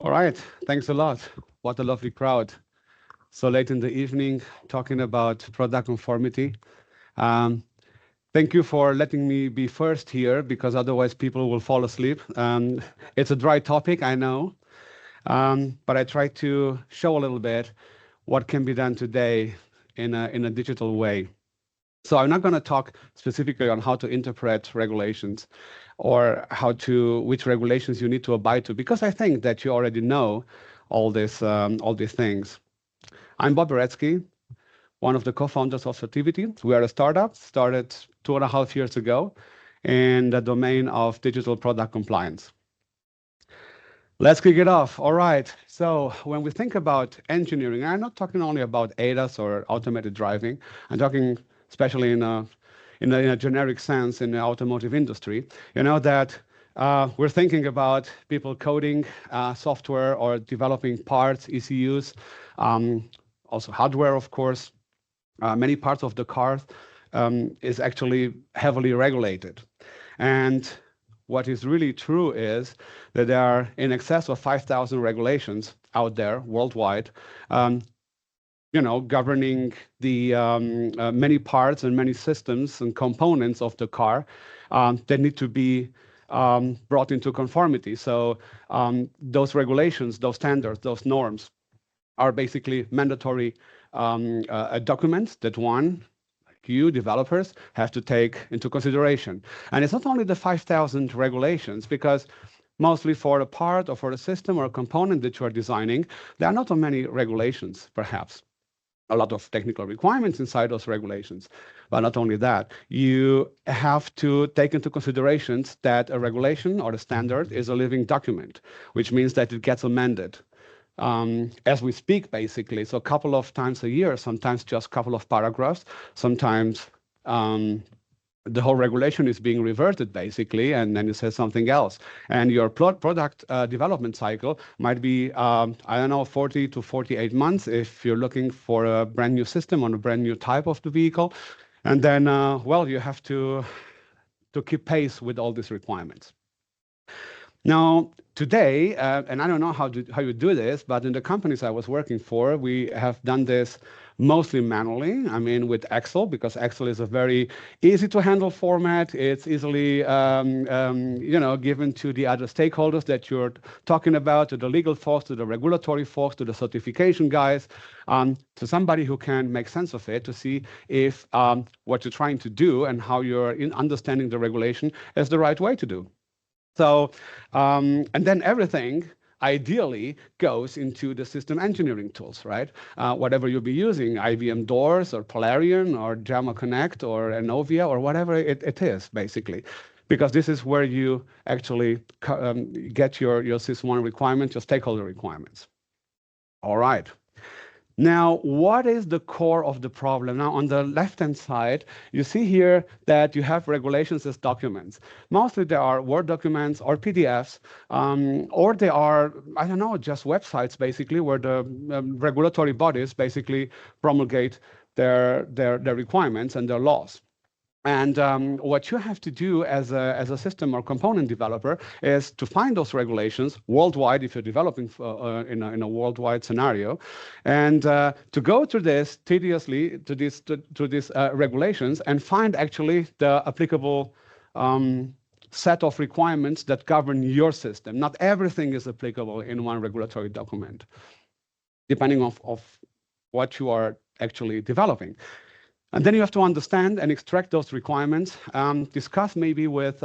All right, thanks a lot. What a lovely crowd. So late in the evening, talking about product conformity. Um, Thank you for letting me be first here, because otherwise people will fall asleep. It's a dry topic, I know, but I try to show a little bit what can be done today in a digital way. So I'm not going to talk specifically on how to interpret regulations or which regulations you need to abide to, because I think that you already know all these things. I'm Bob Bereczki, one of the co-founders of Certivity. We are a startup, started 2.5 years ago in the domain of digital product compliance. Let's kick it off. All right. So when we think about engineering, I'm not talking only about ADAS or automated driving. I'm talking especially in a generic sense in the automotive industry. You know that we're thinking about people coding software or developing parts, ECUs, also hardware, of course. Many parts of the car is actually heavily regulated. And what is really true is that there are in excess of 5,000 regulations out there worldwide, governing the many parts and many systems and components of the car that need to be brought into conformity. So those regulations, those standards, those norms are basically mandatory documents that you developers have to take into consideration. And it's not only the 5,000 regulations, because mostly for a part or for a system or a component that you are designing, there are not so many regulations, perhaps. A lot of technical requirements inside those regulations. But not only that, you have to take into considerations that a regulation or a standard is a living document, which means that it gets amended as we speak, basically. So a couple of times a year, sometimes just a couple of paragraphs, sometimes the whole regulation is being reverted, basically, and then it says something else. And your product development cycle might be, 40 to 48 months if you're looking for a brand new system on a brand new type of the vehicle. And then, you have to keep pace with all these requirements. Now, today, and I don't know how you do this, but in the companies I was working for, we have done this mostly manually. I mean, with Excel, because Excel is a very easy to handle format. It's easily, given to the other stakeholders that you're talking about, to the legal folks, to the regulatory folks, to the certification guys, to somebody who can make sense of it, to see if what you're trying to do and how you're understanding the regulation is the right way to do. So, and then everything ideally goes into the system engineering tools, right? Whatever you'll be using, IBM Doors or Polarion or JAMA Connect or Enovia or whatever it is, basically. Because this is where you actually get your SysOne requirements, your stakeholder requirements. All right. Now, what is the core of the problem? Now, on the left-hand side, you see here that you have regulations as documents. Mostly they are Word documents or PDFs, or they are, just websites, basically, where the regulatory bodies basically promulgate their requirements and their laws. And what you have to do as a system or component developer is to find those regulations worldwide, if you're developing in a worldwide scenario, and to go through this tediously to these regulations and find actually the applicable set of requirements that govern your system. Not everything is applicable in one regulatory document, depending of what you are actually developing. And then you have to understand and extract those requirements, discuss maybe with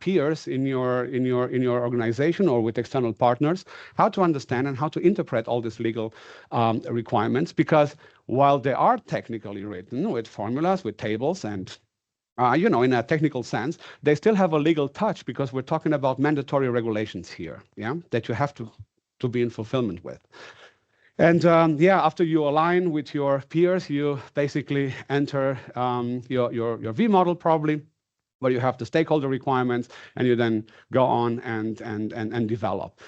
peers in your organization or with external partners, how to understand and how to interpret all these legal requirements, because while they are technically written with formulas, with tables, and in a technical sense, they still have a legal touch, because we're talking about mandatory regulations here, that you have to be in fulfillment with. And after you align with your peers, you basically enter your V model probably, where you have the stakeholder requirements and you then go on and develop.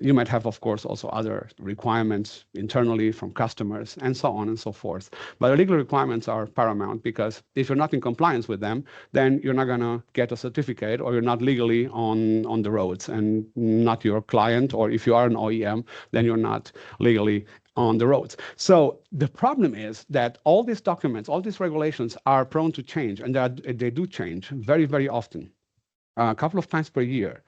You might have, of course, also other requirements internally from customers and so on and so forth. But the legal requirements are paramount, because if you're not in compliance with them, then you're not going to get a certificate, or you're not legally on the roads, and not your client, or if you are an OEM, then you're not legally on the roads. So the problem is that all these documents, all these regulations are prone to change, and they do change very, very often. A couple of times per year.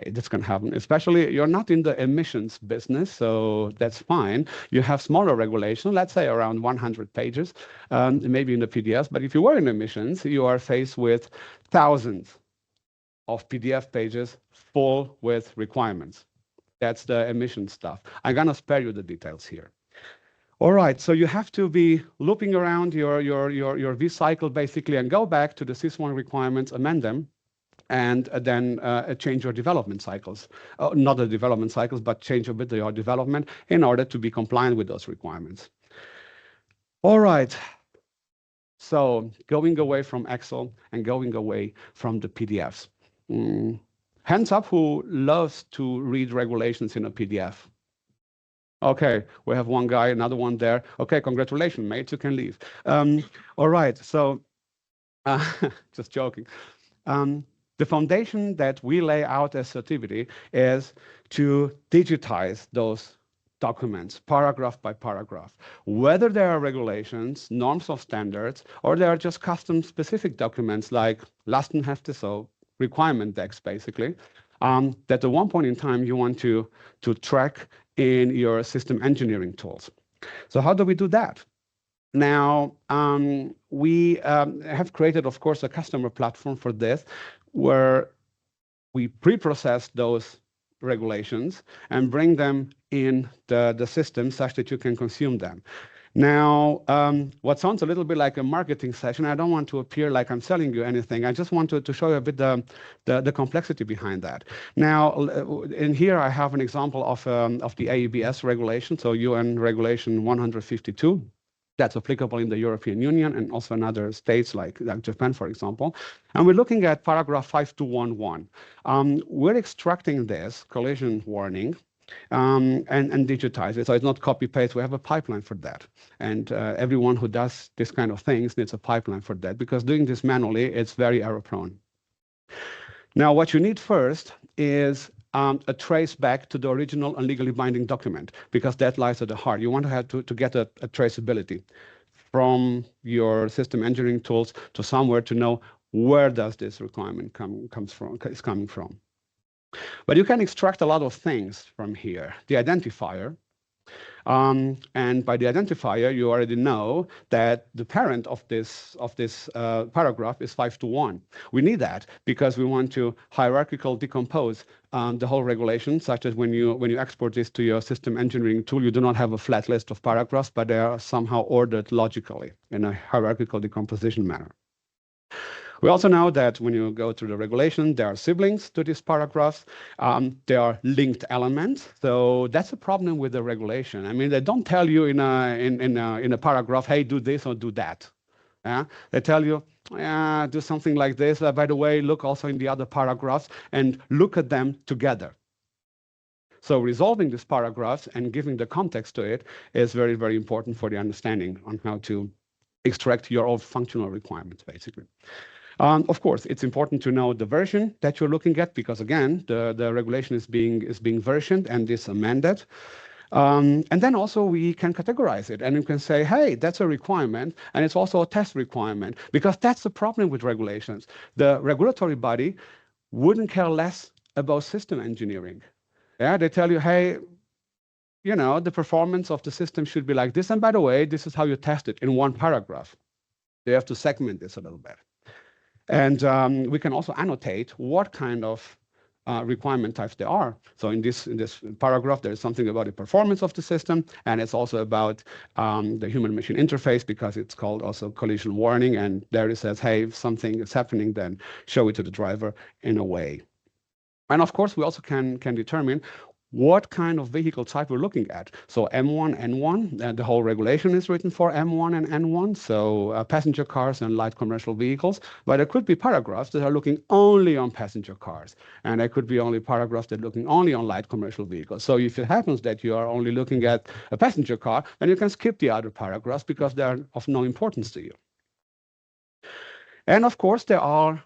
This can happen, especially you're not in the emissions business, so that's fine. You have smaller regulation, let's say around 100 pages, maybe in the PDFs, but if you were in emissions, you are faced with thousands of PDF pages full with requirements. That's the emission stuff. I'm gonna spare you the details here. All right, so you have to be looping around your V cycle basically, and go back to the SIS1 requirements, amend them, and then change your development cycles. Not the development cycles, but change a bit your development in order to be compliant with those requirements. All right, so going away from Excel and going away from the PDFs. Hands up who loves to read regulations in a PDF. Okay, we have one guy, another one there. Okay, congratulations, mate, you can leave. All right, so just joking. The foundation that we lay out as Certivity is to digitize those documents, paragraph by paragraph, whether there are regulations, norms or standards, or they are just custom-specific documents like Lastenhefte, so requirement decks, basically, that at one point in time you want to track in your system engineering tools. So how do we do that? Now, we have created, of course, a customer platform for this, where we pre-process those regulations and bring them in the system such that you can consume them. Now, what sounds a little bit like a marketing session, I don't want to appear like I'm selling you anything. I just want to show you a bit the complexity behind that. Now, in here I have an example of the ADAS regulation, so UN Regulation 152. That's applicable in the European Union and also in other states like Japan, for example. And we're looking at paragraph 5211. We're extracting this collision warning and digitize it. So it's not copy-paste. We have a pipeline for that. And everyone who does this kind of things needs a pipeline for that, because doing this manually, it's very error-prone. Now, what you need first is a trace back to the original and legally binding document, because that lies at the heart. You want to have to get a traceability from your system engineering tools to somewhere to know where does this requirement is coming from. But you can extract a lot of things from here. The identifier, and by the identifier, you already know that the parent of this paragraph is 521. We need that because we want to hierarchical decompose the whole regulation, such as when you export this to your system engineering tool, you do not have a flat list of paragraphs, but they are somehow ordered logically in a hierarchical decomposition manner. We also know that when you go through the regulation, there are siblings to these paragraphs. There are linked elements. So that's a problem with the regulation. I mean, they don't tell you in a paragraph, hey, do this or do that. Yeah? They tell you, do something like this. By the way, look also in the other paragraphs and look at them together. So resolving these paragraphs and giving the context to it is very, very important for the understanding on how to extract your own functional requirements, basically. Of course, it's important to know the version that you're looking at, because again, the regulation is being versioned and is amended. And then also we can categorize it, and you can say, hey, that's a requirement, and it's also a test requirement, because that's the problem with regulations. The regulatory body wouldn't care less about system engineering. Yeah, they tell you, hey, you know, the performance of the system should be like this, and by the way, this is how you test it in one paragraph. You have to segment this a little bit. And we can also annotate what kind of requirement types there are. So in this paragraph, there is something about the performance of the system, and it's also about the human-machine interface, because it's called also collision warning. And there it says, hey, if something is happening, then show it to the driver in a way. And of course, we also can determine what kind of vehicle type we're looking at. So M1, N1, the whole regulation is written for M1 and N1, so passenger cars and light commercial vehicles, but there could be paragraphs that are looking only on passenger cars, and there could be only paragraphs that are looking only on light commercial vehicles. So if it happens that you are only looking at a passenger car, then you can skip the other paragraphs because they are of no importance to you. And of course, there are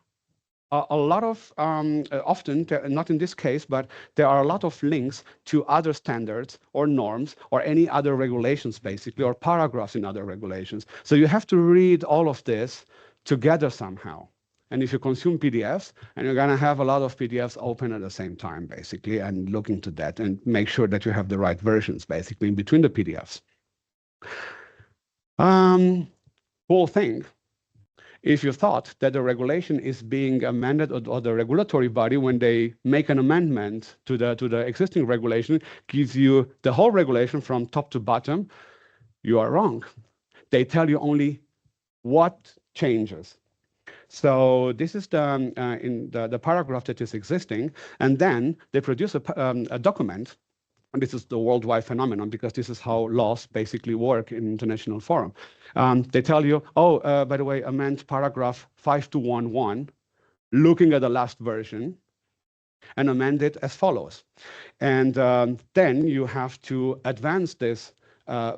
a lot of, often, not in this case, but there are a lot of links to other standards or norms or any other regulations, basically, or paragraphs in other regulations. So you have to read all of this together somehow. And if you consume PDFs, and you're going to have a lot of PDFs open at the same time, basically, and look into that and make sure that you have the right versions, basically, in between the PDFs. Cool thing. If you thought that the regulation is being amended, or the regulatory body, when they make an amendment to the existing regulation, gives you the whole regulation from top to bottom, you are wrong. They tell you only what changes. So this is the paragraph that is existing, and then they produce a document. And this is the worldwide phenomenon, because this is how laws basically work in international forum. They tell you, oh, by the way, amend paragraph 5211, looking at the last version, and amend it as follows. And then you have to advance this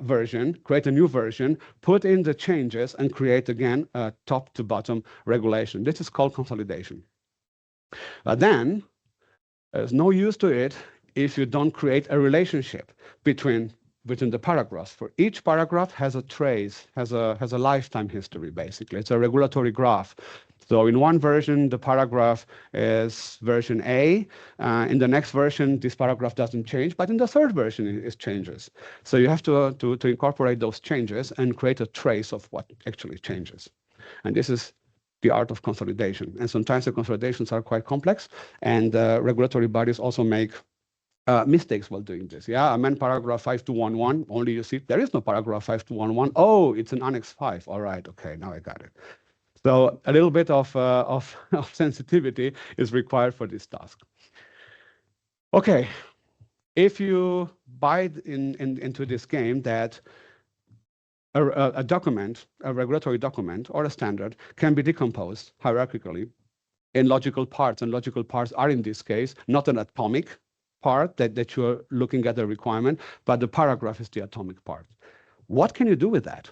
version, create a new version, put in the changes, and create again a top to bottom regulation. This is called consolidation. Then there's no use to it if you don't create a relationship between the paragraphs. For each paragraph has a trace, has a lifetime history, basically. It's a regulatory graph. So in one version, the paragraph is version A. In the next version, this paragraph doesn't change, but in the third version, it changes. So you have to incorporate those changes and create a trace of what actually changes. And this is the art of consolidation. And sometimes the consolidations are quite complex, and regulatory bodies also make mistakes while doing this. Yeah, amend paragraph 5211, only you see there is no paragraph 5211. Oh, it's an Annex 5. All right, okay, now I got it. So a little bit of sensitivity is required for this task. Okay, if you buy into this game that a document, a regulatory document or a standard can be decomposed hierarchically in logical parts, and logical parts are in this case not an atomic part that you're looking at the requirement, but the paragraph is the atomic part. What can you do with that,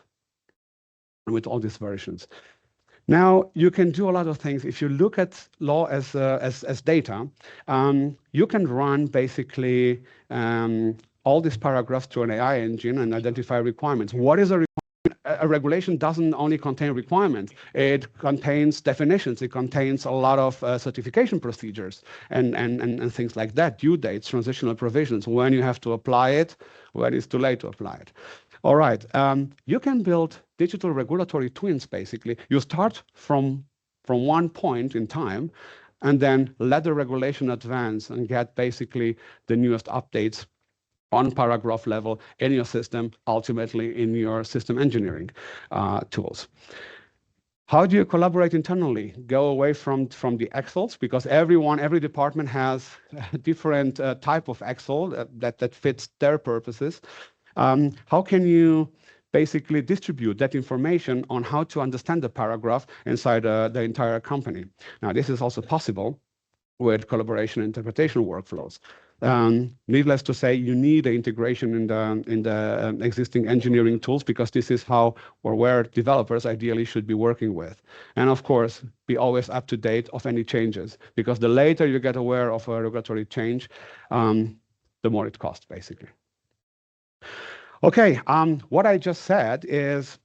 with all these versions? Now, you can do a lot of things. If you look at law as data, you can run basically all these paragraphs through an AI engine and identify requirements. What is a requirement? A regulation doesn't only contain requirements, it contains definitions, it contains a lot of certification procedures and things like that, due dates, transitional provisions, when you have to apply it, when it's too late to apply it. All right, you can build digital regulatory twins, basically. You start from one point in time, and then let the regulation advance and get basically the newest updates on paragraph level in your system, ultimately in your system engineering tools. How do you collaborate internally? Go away from the Excels, because every department has a different type of Excel that fits their purposes. How can you basically distribute that information on how to understand the paragraph inside the entire company? Now, this is also possible with collaboration and interpretation workflows. Needless to say, you need the integration in the existing engineering tools, because this is how or where developers ideally should be working with. And of course, be always up to date of any changes, because the later you get aware of a regulatory change, the more it costs, basically. Okay, what I just said is,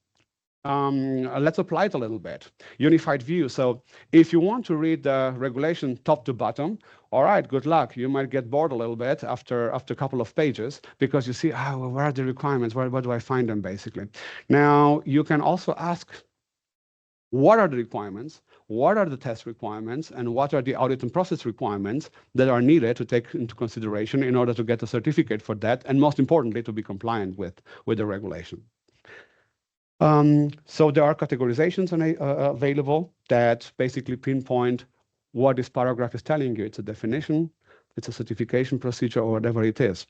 let's apply it a little bit. Unified view. So if you want to read the regulation top to bottom, all right, good luck. You might get bored a little bit after a couple of pages, because you see, well, where are the requirements? Where do I find them, basically? Now, you can also ask, what are the requirements? What are the test requirements? And what are the audit and process requirements that are needed to take into consideration in order to get a certificate for that? And most importantly, to be compliant with the regulation. So there are categorizations available that basically pinpoint what this paragraph is telling you. It's a definition, it's a certification procedure or whatever it is.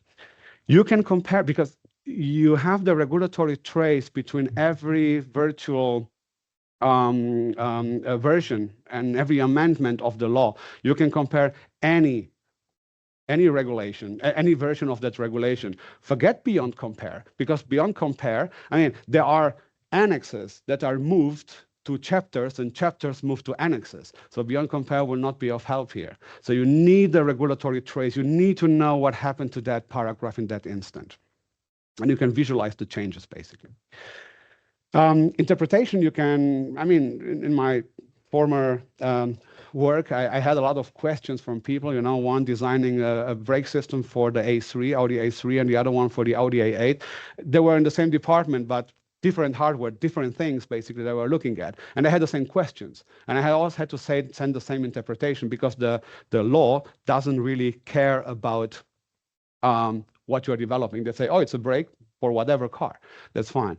You can compare, because you have the regulatory trace between every virtual version and every amendment of the law. You can compare any regulation, any version of that regulation. Forget beyond compare, because beyond compare, I mean, there are annexes that are moved to chapters and chapters move to annexes. So beyond compare will not be of help here. So you need the regulatory trace. You need to know what happened to that paragraph in that instant. And you can visualize the changes, basically. Interpretation, you can, I mean, in my former work, I had a lot of questions from people, you know, one designing a brake system for the A3, Audi A3, and the other one for the Audi A8. They were in the same department, but different hardware, different things, basically, they were looking at. And they had the same questions. And I always had to send the same interpretation, because the law doesn't really care about what you're developing. They say, oh, it's a brake for whatever car. That's fine.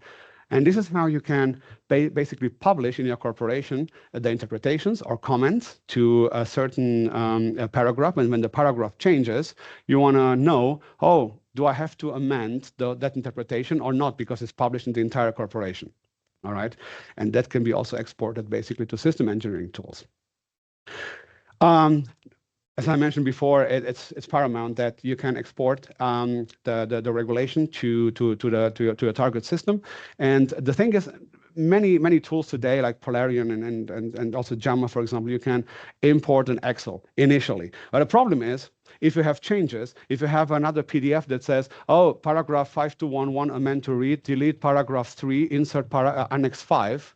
And this is how you can basically publish in your corporation the interpretations or comments to a certain paragraph. And when the paragraph changes, you want to know, oh, do I have to amend that interpretation or not, because it's published in the entire corporation. All right. And that can be also exported basically to system engineering tools. As I mentioned before, it's paramount that you can export the regulation to a target system. And the thing is, many tools today, like Polarion and also JAMA, for example, you can import an Excel initially. But the problem is, if you have changes, if you have another PDF that says, oh, paragraph 5211 amend to read, delete paragraph 3, insert annex 5,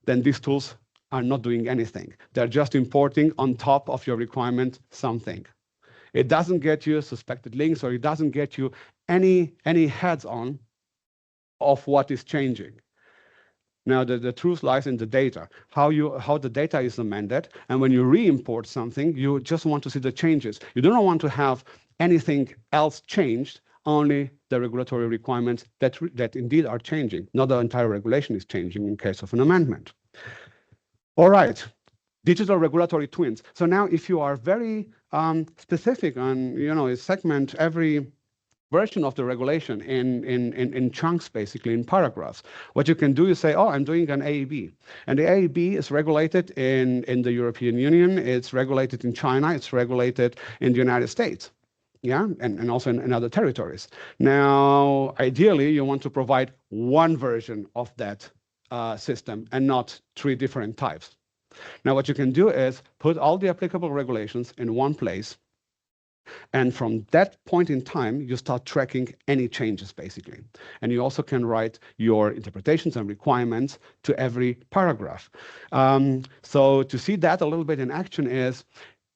then these tools are not doing anything. They're just importing on top of your requirement something. It doesn't get you suspected links, or it doesn't get you any heads-on of what is changing. Now, the truth lies in the data, how the data is amended, and when you re-import something, you just want to see the changes. You do not want to have anything else changed, only the regulatory requirements that indeed are changing. Not the entire regulation is changing in case of an amendment. All right, digital regulatory twins. So now if you are very specific on, you know, segment every version of the regulation in chunks, basically in paragraphs, what you can do is say, oh, I'm doing an AEB. And the AEB is regulated in the European Union, it's regulated in China, it's regulated in the United States. Yeah, and also in other territories. Now, ideally, you want to provide one version of that system and not 3 different types. Now, what you can do is put all the applicable regulations in one place. And from that point in time, you start tracking any changes, basically. And you also can write your interpretations and requirements to every paragraph. So to see that a little bit in action is,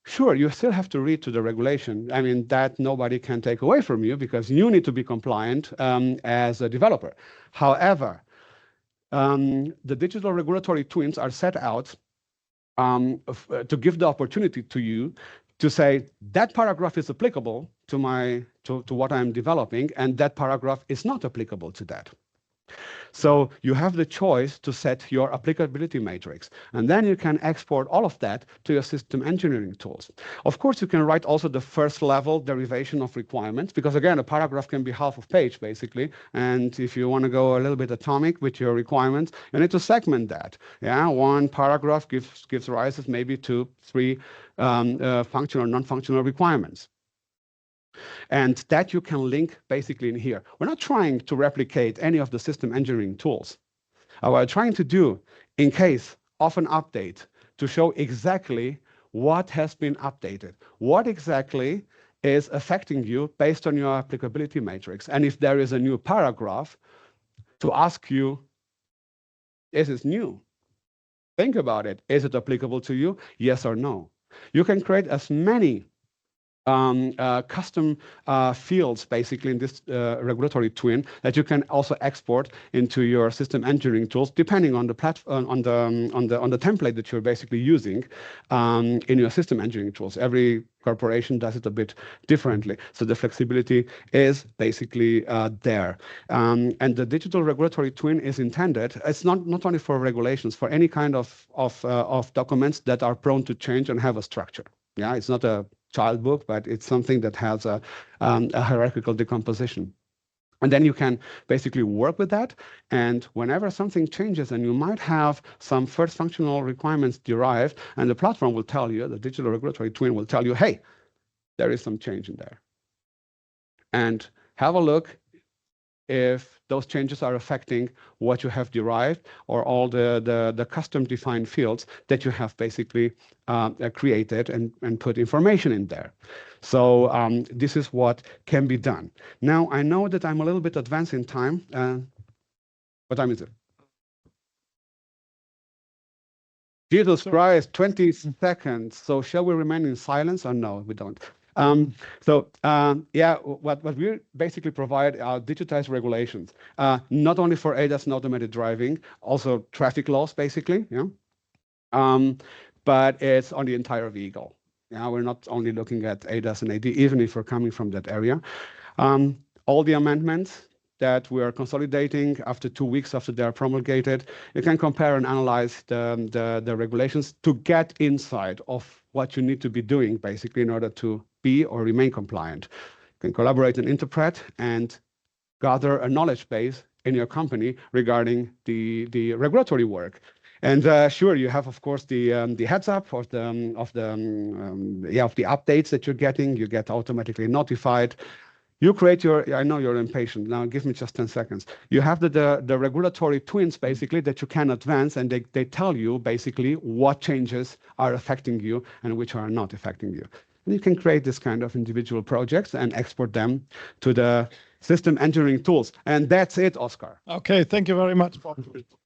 sure, you still have to read to the regulation. I mean, that nobody can take away from you, because you need to be compliant as a developer. However, the digital regulatory twins are set out to give the opportunity to you to say that paragraph is applicable to what I'm developing, and that paragraph is not applicable to that. So you have the choice to set your applicability matrix, and then you can export all of that to your system engineering tools. Of course, you can write also the first level derivation of requirements, because again, a paragraph can be half a page, basically. And if you want to go a little bit atomic with your requirements, you need to segment that. Yeah, one paragraph gives rise maybe to 3 functional or non-functional requirements. And that you can link basically in here. We're not trying to replicate any of the system engineering tools. What we're trying to do, in case of an update, to show exactly what has been updated, what exactly is affecting you based on your applicability matrix. And if there is a new paragraph, to ask you, is it new? Think about it. Is it applicable to you? Yes or no? You can create as many custom fields basically in this regulatory twin that you can also export into your system engineering tools, depending on the platform, on the template that you're basically using in your system engineering tools. Every corporation does it a bit differently, so the flexibility is basically there. And the digital regulatory twin is intended. It's not only for regulations, for any kind of documents that are prone to change and have a structure. Yeah, it's not a child book, but it's something that has a hierarchical decomposition. And then you can basically work with that. And whenever something changes and you might have some first functional requirements derived, and the platform will tell you, the digital regulatory twin will tell you, hey, there is some change in there. And have a look if those changes are affecting what you have derived or all the custom defined fields that you have basically created and put information in there. So this is what can be done. Now, I know that I'm a little bit advanced in time. What time is it? Jesus Christ, 20 seconds. So shall we remain in silence or no, we don't? Yeah, what we basically provide are digitized regulations, not only for ADAS and automated driving, also traffic laws, basically. Yeah, but it's on the entire vehicle. Yeah, we're not only looking at ADAS and AD, even if we're coming from that area. All the amendments that we are consolidating after 2 weeks after they are promulgated, you can compare and analyze the regulations to get insight of what you need to be doing, basically, in order to be or remain compliant. You can collaborate and interpret and gather a knowledge base in your company regarding the regulatory work. And sure, you have, of course, the heads up of the updates that you're getting. You get automatically notified. You create your, I know you're impatient. Now give me just 10 seconds. You have the regulatory twins, basically, that you can advance, and they tell you, basically, what changes are affecting you and which are not affecting you. And you can create this kind of individual projects and export them to the system engineering tools. And that's it, Oscar. Okay, thank you very much, Bob.